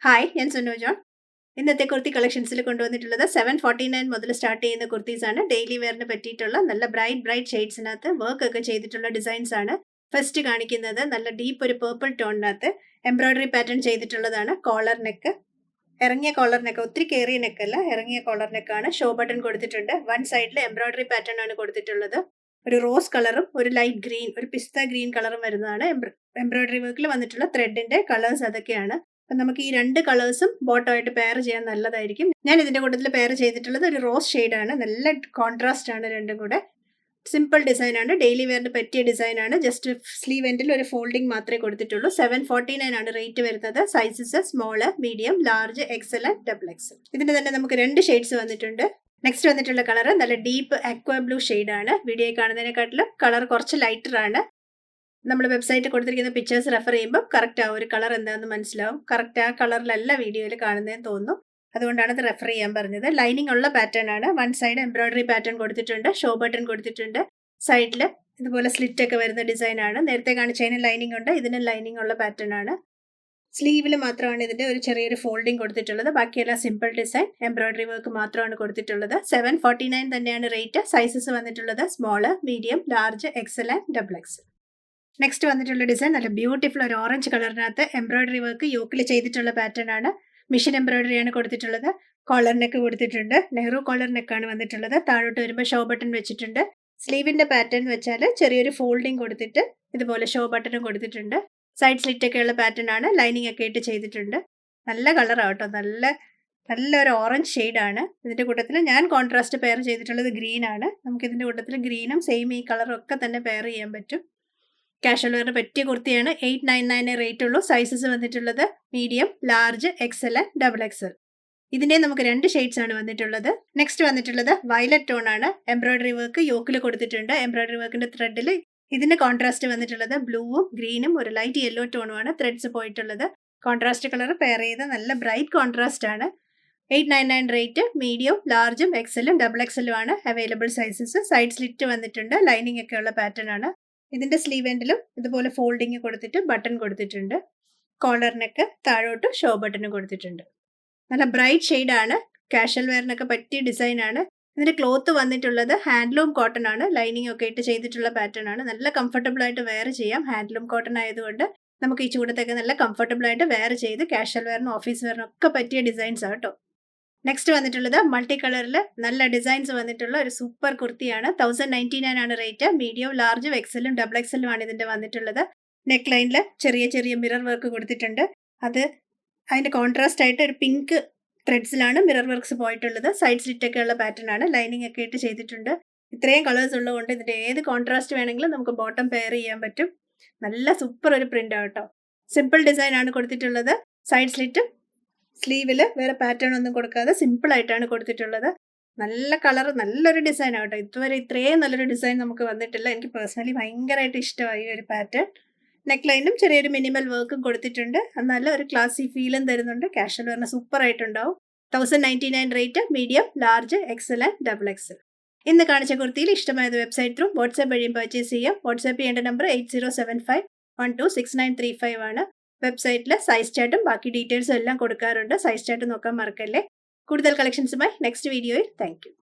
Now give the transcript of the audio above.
Hi, ഞാൻ Sunu John. ഇന്നത്തെ കുർത്തി കളക്ഷൻസിൽ കൊണ്ടുവന്നിട്ടുള്ളത് 749 മുതൽ സ്റ്റാർട്ട് ചെയ്യുന്ന കുർത്തീസ് ആണ്. ഡെയിലി വെയറിന് പറ്റിയിട്ടുള്ള നല്ല ബ്രൈറ്റ് ഷെയ്ഡ്സിനകത്ത് വർക്ക് ഒക്കെ ചെയ്തിട്ടുള്ള ഡിസൈൻസ് ആണ്. ഫസ്റ്റ് കാണിക്കുന്നത് നല്ല ഡീപ്പ് ഒരു പേർപ്പിൾ ടോണിനകത്ത് എംബ്രോയിഡറി പാറ്റേൺ ചെയ്തിട്ടുള്ളതാണ്. കോളർ നെക്ക്, ഇറങ്ങിയ കോളർ നെക്ക്, ഒത്തിരി കയറിയ നെക്കല്ല, ഇറങ്ങിയ കോളർ നെക്കാണ്. ഷോ ബട്ടൺ കൊടുത്തിട്ടുണ്ട്. വൺ സൈഡിൽ എംബ്രോയിഡറി പാറ്റേൺ ആണ് കൊടുത്തിട്ടുള്ളത്. ഒരു റോസ് കളറും ഒരു ലൈറ്റ് ഗ്രീൻ, ഒരു പിസ്ത ഗ്രീൻ കളറും വരുന്നതാണ്. എംബ്രോയിഡറി വർക്കിൽ വന്നിട്ടുള്ള ത്രെഡിന്റെ കളേഴ്സ് അതൊക്കെയാണ്. അപ്പം നമുക്ക് ഈ രണ്ട് കളേഴ്സും ബോട്ടമായിട്ട് പെയർ ചെയ്യാൻ നല്ലതായിരിക്കും. ഞാൻ ഇതിന്റെ കൂട്ടത്തിൽ പെയർ ചെയ്തിട്ടുള്ളത് ഒരു റോസ് ഷെയ്ഡാണ്. നല്ല കോൺട്രാസ്റ്റ് ആണ് രണ്ടും കൂടെ. സിമ്പിൾ ഡിസൈൻ ആണ്, ഡെയിലി വെയറിന് പറ്റിയ ഡിസൈൻ ആണ്. ജസ്റ്റ് സ്ലീവ് എൻഡിൽ ഒരു ഫോൾഡിംഗ് മാത്രമേ കൊടുത്തിട്ടുള്ളൂ. 749 ആണ് റേറ്റ് വരുന്നത്. Sizes small, medium, large, Excel and double XL. ഇതിന്റെ തന്നെ നമുക്ക് രണ്ട് ഷെയ്ഡ്സ് വന്നിട്ടുണ്ട്. നെക്സ്റ്റ് വന്നിട്ടുള്ള കളർ നല്ല ഡീപ്പ് അക്വാ ബ്ലൂ ഷെയ്ഡാണ്. വീഡിയോയിൽ കാണുന്നതിനെക്കാട്ടിലും കളർ കുറച്ച് ലൈറ്റർ ആണ്. നമ്മൾ വെബ്സൈറ്റിൽ കൊടുത്തിരിക്കുന്ന പിക്ചേഴ്സ് റെഫർ ചെയ്യുമ്പോൾ കറക്റ്റ് ആ ഒരു കളർ എന്താണെന്ന് മനസ്സിലാവും. കറക്റ്റ് ആ കളറിലല്ല വീഡിയോയിൽ കാണുന്നതെന്ന് തോന്നുന്നു. അതുകൊണ്ടാണ് ഇത് റെഫർ ചെയ്യാൻ പറഞ്ഞത്. ലൈനിങ് ഉള്ള പാറ്റേൺ ആണ്. വൺ സൈഡ് എംബ്രോയിഡറി പാറ്റേൺ കൊടുത്തിട്ടുണ്ട്, ഷോ ബട്ടൺ കൊടുത്തിട്ടുണ്ട്. സൈഡിൽ ഇതുപോലെ സ്ലിറ്റ് ഒക്കെ വരുന്ന ഡിസൈൻ ആണ്. നേരത്തെ കാണിച്ചതിന് ലൈനിങ് ഉണ്ട്, ഇതിന് ലൈനിങ് ഉള്ള പാറ്റേൺ ആണ്. സ്ലീവിൽ മാത്രമാണ് ഇതിന്റെ ഒരു ചെറിയൊരു ഫോൾഡിംഗ് കൊടുത്തിട്ടുള്ളത്. ബാക്കിയെല്ലാം സിമ്പിൾ ഡിസൈൻ, എംബ്രോയിഡറി വർക്ക് മാത്രമാണ് കൊടുത്തിട്ടുള്ളത്. 749 തന്നെയാണ് റേറ്റ്. സൈസസ് വന്നിട്ടുള്ളത് small, medium, large, Excel and double XL. Next വന്നിട്ടുള്ള ഡിസൈൻ നല്ല ബ്യൂട്ടിഫുൾ ഒരു ഓറഞ്ച് കളറിനകത്ത് എംബ്രോയിഡറി വർക്ക് യോക്കിൽ ചെയ്തിട്ടുള്ള പാറ്റേൺ ആണ്. മിഷൻ എംബ്രോയിഡറി ആണ് കൊടുത്തിട്ടുള്ളത്. കോളർ നെക്ക് കൊടുത്തിട്ടുണ്ട്. നെഹ്റു കോളർ നെക്കാണ് വന്നിട്ടുള്ളത്. താഴോട്ട് വരുമ്പോൾ ഷോ ബട്ടൺ വെച്ചിട്ടുണ്ട്. സ്ലീവിന്റെ പാറ്റേൺ വെച്ചാൽ ചെറിയൊരു ഫോൾഡിംഗ് കൊടുത്തിട്ട് ഇതുപോലെ ഷോ ബട്ടണും കൊടുത്തിട്ടുണ്ട്. സൈഡ് സ്ലിറ്റ് ഒക്കെ ഉള്ള പാറ്റേൺ ആണ്. ലൈനിങ് ഒക്കെ ഇട്ട് ചെയ്തിട്ടുണ്ട്. നല്ല കളറാണ് കേട്ടോ, നല്ലൊരു ഓറഞ്ച് ഷെയ്ഡാണ്. ഇതിന്റെ കൂട്ടത്തിൽ ഞാൻ കോൺട്രാസ്റ്റ് പെയർ ചെയ്തിട്ടുള്ളത് ഗ്രീൻ ആണ്. നമുക്ക് ഇതിന്റെ കൂട്ടത്തിൽ ഗ്രീനും സെയിം ഈ കളറും ഒക്കെ തന്നെ പെയർ ചെയ്യാൻ പറ്റും. കാഷ്വൽ വെയറിന് പറ്റിയ കുർത്തിയാണ്. 899 റേറ്റ് ഉള്ളൂ. സൈസസ് വന്നിട്ടുള്ളത് medium, large, Excel and double XL. ഇതിന്റെ നമുക്ക് രണ്ട് ഷെയ്ഡ്സ് ആണ് വന്നിട്ടുള്ളത്. നെക്സ്റ്റ് വന്നിട്ടുള്ളത് വയലറ്റ് ടോൺ ആണ്. എംബ്രോയിഡറി വർക്ക് യോക്കിൽ കൊടുത്തിട്ടുണ്ട്. എംബ്രോയിഡറി വർക്കിന്റെ ത്രെഡിൽ ഇതിന്റെ കോൺട്രാസ്റ്റ് വന്നിട്ടുള്ളത് ബ്ലൂവും ഗ്രീനും ഒരു ലൈറ്റ് യെല്ലോ ടോണുമാണ് ത്രെഡ്സ് പോയിട്ടുള്ളത്. കോൺട്രാസ്റ്റ് കളർ പെയർ ചെയ്ത് നല്ല ബ്രൈറ്റ് കോൺട്രാസ്റ്റ് ആണ്. 899 റേറ്റ്. മീഡിയം, ലാർജും, എക്സലും ഡബിൾ എക്സലും ആണ് അവൈലബിൾ സൈസസ്. സൈഡ് സ്ലിറ്റ് വന്നിട്ടുണ്ട്. ലൈനിങ് ഒക്കെ ഉള്ള പാറ്റേൺ ആണ്. ഇതിന്റെ സ്ലീവ് എൻഡിലും ഇതുപോലെ ഫോൾഡിങ് കൊടുത്തിട്ട് ബട്ടൺ കൊടുത്തിട്ടുണ്ട്. കോളർ നെക്ക്, താഴോട്ട് ഷോ ബട്ടൺ കൊടുത്തിട്ടുണ്ട്. നല്ല ബ്രൈറ്റ് ഷെയ്ഡാണ്. കാഷ്വൽ വെയറിനൊക്കെ പറ്റിയ ഡിസൈൻ ആണ്. ഇതിന്റെ ക്ലോത്ത് വന്നിട്ടുള്ളത് ഹാൻഡ്ലൂം കോട്ടൺ ആണ്. ലൈനിങ് ഒക്കെ ഇട്ട് ചെയ്തിട്ടുള്ള പാറ്റേൺ ആണ്. നല്ല കംഫർട്ടബിൾ ആയിട്ട് വെയർ ചെയ്യാം. ഹാൻഡ്ലൂം കോട്ടൺ ആയതുകൊണ്ട് നമുക്ക് ഈ ചൂടത്തൊക്കെ നല്ല കംഫർട്ടബിൾ ആയിട്ട് വെയർ ചെയ്ത് കാഷ്വൽ വെയറിനും ഓഫീസ് വെയറിനും ഒക്കെ പറ്റിയ ഡിസൈൻസ് ആണ് കേട്ടോ. നെക്സ്റ്റ് വന്നിട്ടുള്ളത് മൾട്ടി കളറിൽ നല്ല ഡിസൈൻസ് വന്നിട്ടുള്ള ഒരു സൂപ്പർ കുർത്തിയാണ്. 1099 ആണ് റേറ്റ്. മീഡിയം, ലാർജും, എക്സലും ഡബിൾ എക്സലും ആണ് ഇതിന്റെ വന്നിട്ടുള്ളത്. നെക്ക് ലൈനിൽ ചെറിയ മിറർ വർക്ക് കൊടുത്തിട്ടുണ്ട്. അതിന്റെ കോൺട്രാസ്റ്റ് ആയിട്ട് ഒരു പിങ്ക് ത്രെഡ്സിലാണ് മിറർ വർക്ക്സ് പോയിട്ടുള്ളത്. സൈഡ് സ്ലിറ്റ് ഒക്കെ ഉള്ള പാറ്റേൺ ആണ്. ലൈനിങ് ഒക്കെ ഇട്ട് ചെയ്തിട്ടുണ്ട്. ഇത്രയും കളേഴ്സ് ഉള്ളതുകൊണ്ട് ഇതിന്റെ ഏത് കോൺട്രാസ്റ്റ് വേണമെങ്കിലും നമുക്ക് ബോട്ടം പെയർ ചെയ്യാൻ പറ്റും. നല്ല സൂപ്പർ ഒരു പ്രിന്റ് ആട്ടോ. സിമ്പിൾ ഡിസൈൻ ആണ് കൊടുത്തിട്ടുള്ളത്. സൈഡ് സ്ലിറ്റ്, സ്ലീവില് വേറെ പാറ്റേൺ ഒന്നും കൊടുക്കാതെ സിമ്പിൾ ആയിട്ടാണ് കൊടുത്തിട്ടുള്ളത്. നല്ല കളർ, നല്ലൊരു ഡിസൈൻ ആട്ടോ. ഇതുവരെ ഇത്രയും നല്ലൊരു ഡിസൈൻ നമുക്ക് വന്നിട്ടില്ല. എനിക്ക് പേഴ്സണലി ഭയങ്കരമായിട്ട് ഇഷ്ടമായി ഒരു പാറ്റേൺ. നെക്ക് ലൈനും ചെറിയൊരു മിനിമൽ വർക്കും കൊടുത്തിട്ടുണ്ട്. നല്ല ഒരു ക്ലാസി ഫീലും തരുന്നുണ്ട്. കാഷ്വൽ വെയറിന് സൂപ്പർ ആയിട്ടുണ്ടാവും. 1099 rate. Medium, large, Excel and double XL. ഇന്ന് കാണിച്ച കുർത്തിയിൽ ഇഷ്ടമായത് വെബ്സൈറ്റ് ത്രൂ വാട്സ്ആപ്പ് വഴിയും പർച്ചേസ് ചെയ്യാം. വാട്സ്ആപ്പ് ചെയ്യേണ്ട നമ്പർ 8075126935 ആണ്. വെബ്സൈറ്റിൽ സൈസ് ചാർട്ടും ബാക്കി ഡീറ്റെയിൽസും എല്ലാം കൊടുക്കാറുണ്ട്. സൈസ് ചാർട്ട് നോക്കാൻ മറക്കല്ലേ. കൂടുതൽ കളക്ഷൻസുമായി നെക്സ്റ്റ് വീഡിയോയിൽ. Thank you.